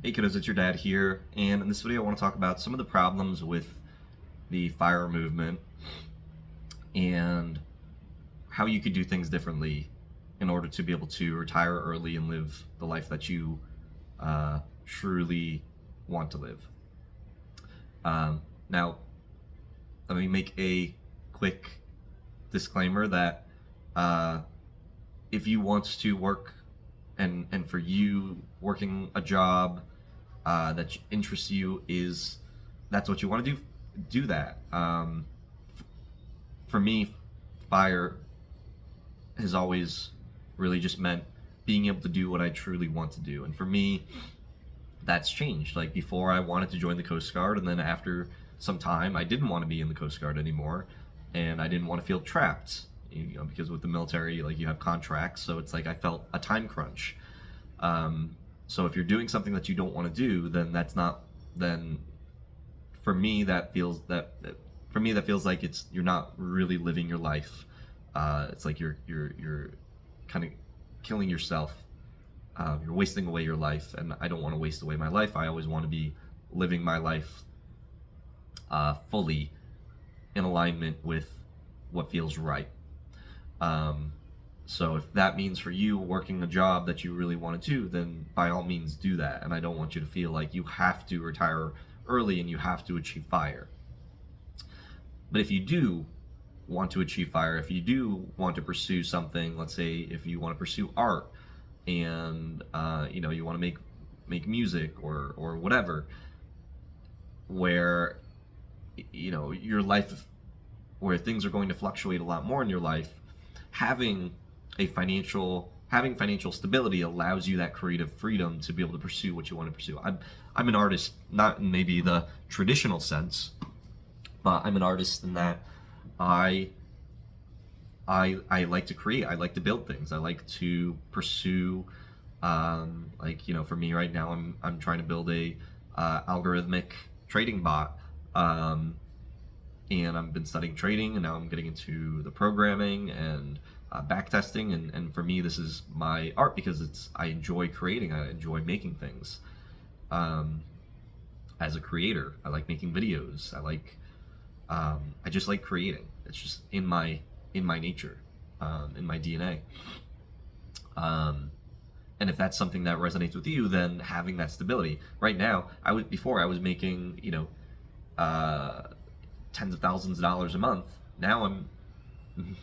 Hey kiddos, it's your dad here, and in this video I want to talk about some of the problems with the FIRE movement and how you could do things differently in order to be able to retire early and live the life that you truly want to live. Now, let me make a quick disclaimer that if you want to work and for you working a job that interests you is that's what you want to do that. For me, FIRE has always really just meant being able to do what I truly want to do, and for me that's changed. Like, before I wanted to join the Coast Guard, and then after some time I didn't want to be in the Coast Guard anymore, and I didn't want to feel trapped, because with the military, like, you have contracts, so it's like I felt a time crunch. So if you're doing something that you don't want to do, then that's not, then for me that feels like you're not really living your life. It's like you're kind of killing yourself. You're wasting away your life, and I don't want to waste away my life. I always want to be living my life fully in alignment with what feels right. So if that means for you working a job that you really want to do, then by all means do that. And I don't want you to feel like you have to retire early and you have to achieve FIRE. But if you do want to achieve FIRE, if you do want to pursue something, let's say if you want to pursue art and you want to make music or whatever, where your life, where things are going to fluctuate a lot more in your life, having financial stability allows you that creative freedom to be able to pursue what you want to pursue. I'm an artist, not in maybe the traditional sense, but I'm an artist in that I like to create. I like to build things. I like to pursue, for me right now, I'm trying to build a algorithmic trading bot, and I've been studying trading, and now I'm getting into the programming and backtesting, and for me this is my art because I enjoy creating. I enjoy making things. As a creator, I like making videos. I just like creating. It's just in my nature, in my DNA. And if that's something that resonates with you, then having that stability. Right now, I was making tens of thousands of dollars a month. Now I'm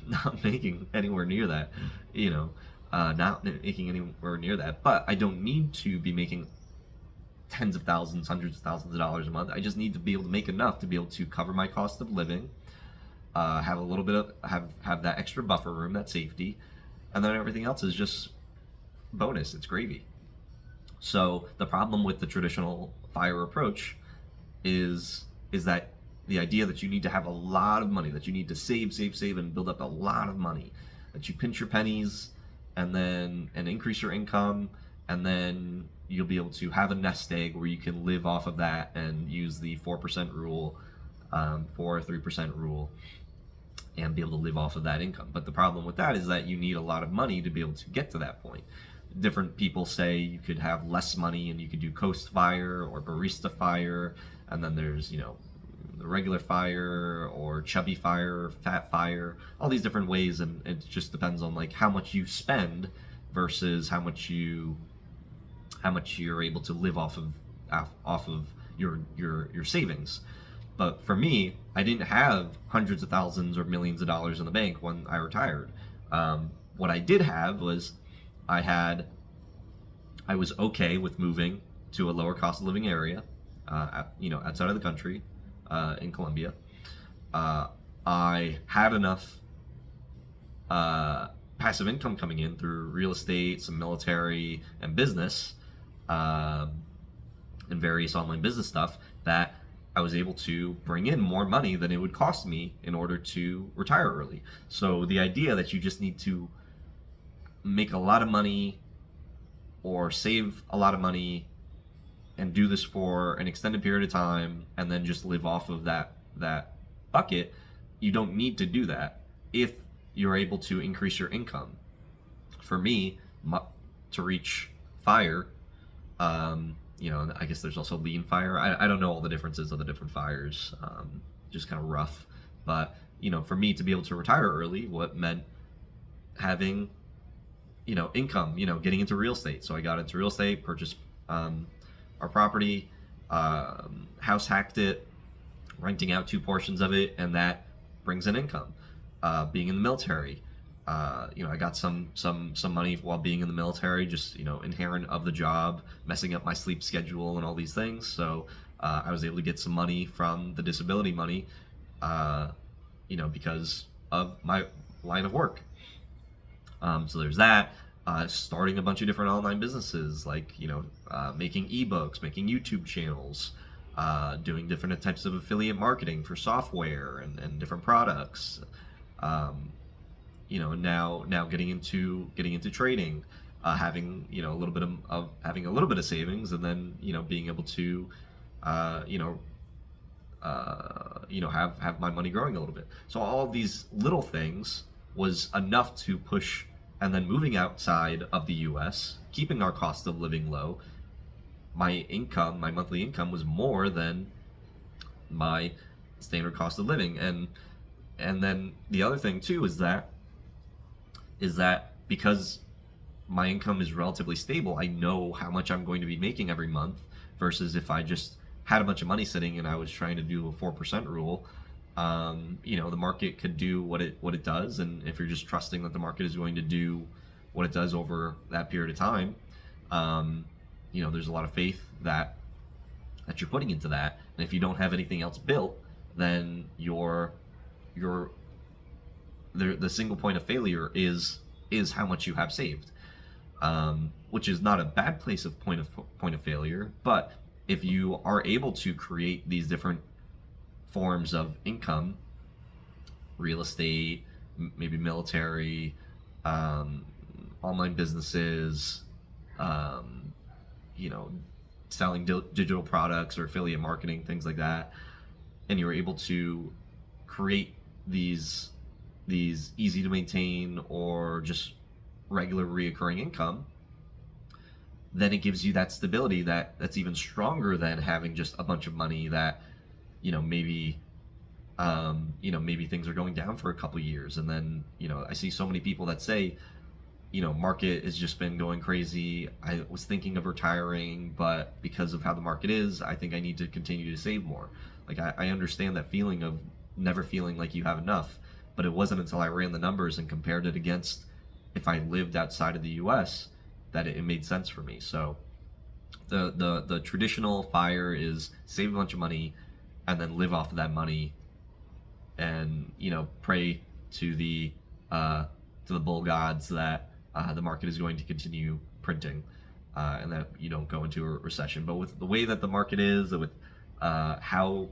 not making anywhere near that, not making anywhere near that. But I don't need to be making tens of thousands, hundreds of thousands of dollars a month. I just need to be able to make enough to be able to cover my cost of living, have a little bit of have that extra buffer room, that safety, and then everything else is just bonus. It's gravy. So the problem with the traditional FIRE approach is that the idea that you need to have a lot of money, that you need to save and build up a lot of money, that you pinch your pennies and increase your income, and then you'll be able to have a nest egg where you can live off of that and use the 4% rule, 3% rule, and be able to live off of that income. But the problem with that is that you need a lot of money to be able to get to that point. Different people say you could have less money and you could do Coast FIRE or Barista FIRE, and then there's the regular FIRE or chubby FIRE, fat FIRE, all these different ways, and it just depends on like how much you spend versus how much you're able to live off of your savings. But for me, I didn't have hundreds of thousands or millions of dollars in the bank when I retired. What I did have was I was okay with moving to a lower cost of living area, outside of the country, in Colombia. I had enough passive income coming in through real estate, some military, and business, and various online business stuff, that I was able to bring in more money than it would cost me in order to retire early. So the idea that you just need to make a lot of money or save a lot of money and do this for an extended period of time and then just live off of that bucket, you don't need to do that if you're able to increase your income. For me, to reach FIRE, you know, and I guess there's also lean fire. I don't know all the differences of the different fires, just kind of rough. But, you know, for me to be able to retire early, what meant having, you know, income, you know, getting into real estate. So I got into real estate, purchased our property, house hacked it, renting out two portions of it, and that brings in income. Being in the military, you know, I got some money while being in the military, just, you know, inherent of the job, messing up my sleep schedule and all these things. So I was able to get some money from the disability money, uh, you know, because of my line of work. So there's that. Starting a bunch of different online businesses, like, you know, making ebooks, making YouTube channels, doing different types of affiliate marketing for software and different products. Um, you know, now getting into trading, having, you know, a little bit of having a little bit of savings, and then, you know, being able to, uh, you know, have my money growing a little bit. So all of these little things was enough to push, and then moving outside of the U.S., keeping our cost of living low. My monthly income was more than my standard cost of living, and then the other thing too is that because my income is relatively stable, I know how much I'm going to be making every month, versus if I just had a bunch of money sitting and I was trying to do a 4% rule. You know, the market could do what it does, and if you're just trusting that the market is going to do what it does over that period of time, um, you know, there's a lot of faith that you're putting into that. And if you don't have anything else built, then your the single point of failure is how much you have saved, which is not a bad place of point of failure. But if you are able to create these different forms of income, real estate, maybe military, um, online businesses, um, you know, selling digital products or affiliate marketing, things like that, and you're able to create these easy to maintain or just regular reoccurring income, then it gives you that stability that's even stronger than having just a bunch of money that, you know, maybe things are going down for a couple years, and then, you know, I see so many people that say, you know, market has just been going crazy. I was thinking of retiring, but because of how the market is, I think I need to continue to save more. Like, I understand that feeling of never feeling like you have enough, but it wasn't until I ran the numbers and compared it against if I lived outside of the U.S. that it made sense for me. So the traditional fire is save a bunch of money and then live off of that money, and, you know, pray to the bull gods that the market is going to continue printing, and that you don't go into a recession. But with the way that the market is, with how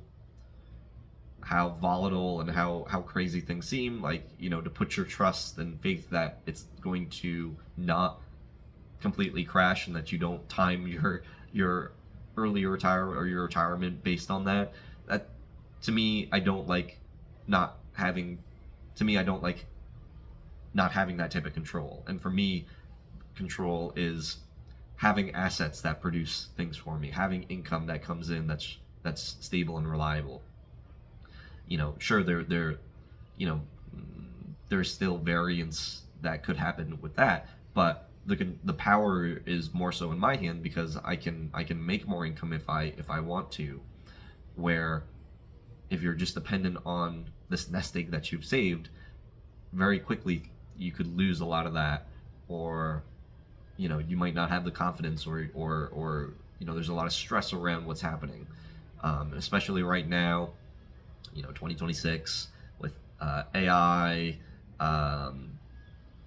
volatile and how crazy things seem, like, you know, to put your trust and faith that it's going to not completely crash, and that you don't time your early retire or your retirement based on that. That, to me, I don't like not having. To me, I don't like not having that type of control. And for me, control is having assets that produce things for me, having income that comes in that's stable and reliable. You know, sure, you know, there's still variance that could happen with that, but the power is more so in my hand, because I can make more income if I want to. Where if you're just dependent on this nest egg that you've saved, very quickly you could lose a lot of that, or, you know, you might not have the confidence, or you know, there's a lot of stress around what's happening, especially right now, you know, 2026 with AI,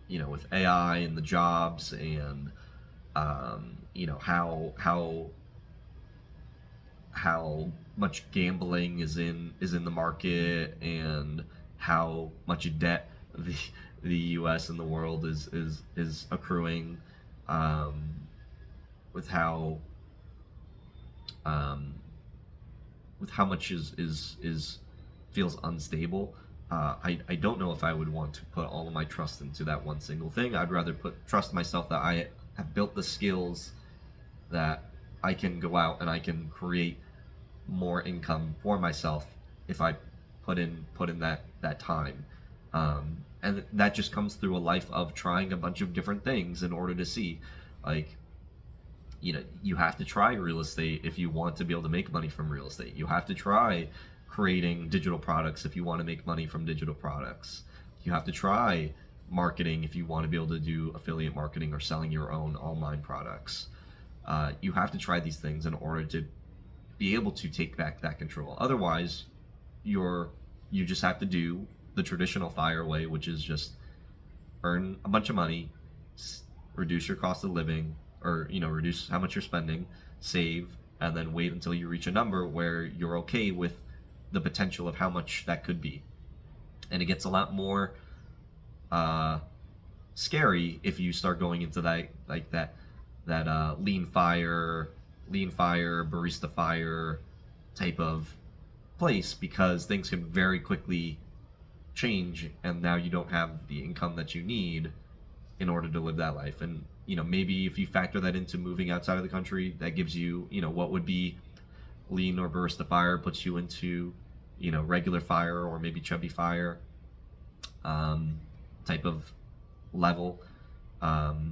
you know, with AI and the jobs, and you know, how much gambling is in the market, and how much debt the U.S. and the world is accruing, um, with how um, much is feels unstable. I don't know if I would want to put all of my trust into that one single thing. I'd rather trust myself that I have built the skills that I can go out and I can create more income for myself if I put in that time. And that just comes through a life of trying a bunch of different things in order to see, like, you have to try real estate if you want to be able to make money from real estate. You have to try creating digital products if you want to make money from digital products. You have to try marketing if you want to be able to do affiliate marketing or selling your own online products. You have to try these things in order to be able to take back that control. Otherwise, you just have to do the traditional FIRE way, which is just earn a bunch of money, reduce your cost of living, or reduce how much you're spending, save, and then wait until you reach a number where you're okay with the potential of how much that could be. And it gets a lot more scary if you start going into that lean fire, barista fire type of place, because things can very quickly change, and now you don't have the income that you need in order to live that life. And maybe if you factor that into moving outside of the country, that gives you what would be lean or barista fire, puts you into regular fire or maybe chubby fire type of level. But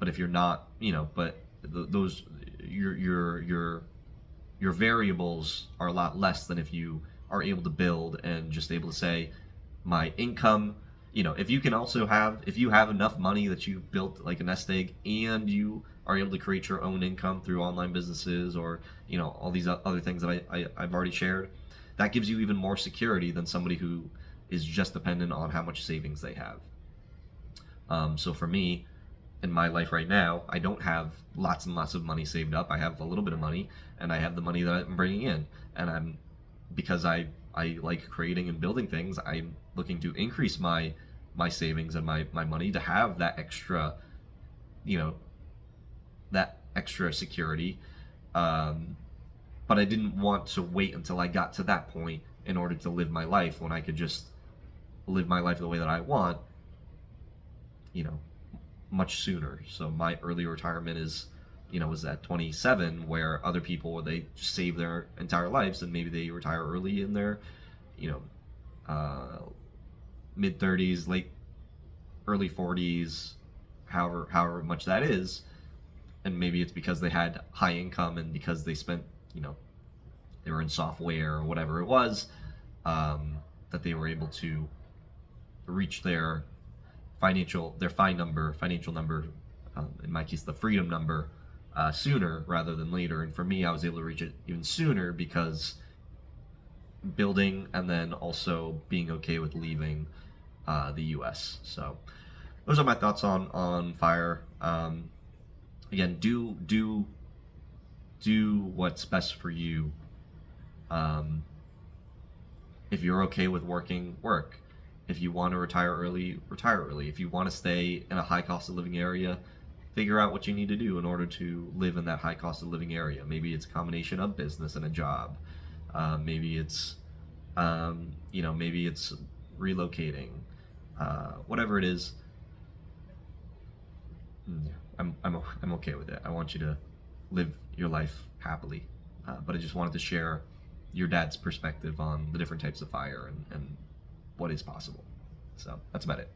if you're not, but those your variables are a lot less than if you are able to build and just able to say, my income, if you have enough money that you've built like a nest egg, and you are able to create your own income through online businesses or all these other things that I've already shared, that gives you even more security than somebody who is just dependent on how much savings they have. So for me, in my life right now, I don't have lots and lots of money saved up. I have a little bit of money, and I have the money that I'm bringing in, and because I like creating and building things, I'm looking to increase my savings and my money to have that extra, that extra security. But I didn't want to wait until I got to that point in order to live my life, when I could just live my life the way that I want, much sooner. So my early retirement is, was at 27, where other people, they just save their entire lives and maybe they retire early in their, mid 30s, early 40s, however much that is. And maybe it's because they had high income and because they spent, they were in software or whatever it was, that they were able to reach their financial number, in my case the freedom number, sooner rather than later. And for me, I was able to reach it even sooner because building and then also being okay with leaving the US. So those are my thoughts on FIRE. Again, do what's best for you. If you're okay with working, work. If you want to retire early, retire early. If you want to stay in a high cost of living area, figure out what you need to do in order to live in that high cost of living area. Maybe it's a combination of business and a job. Maybe it's maybe it's relocating. Whatever it is, I'm okay with it. I want you to live your life happily. But I just wanted to share your dad's perspective on the different types of fire and what is possible. So that's about it.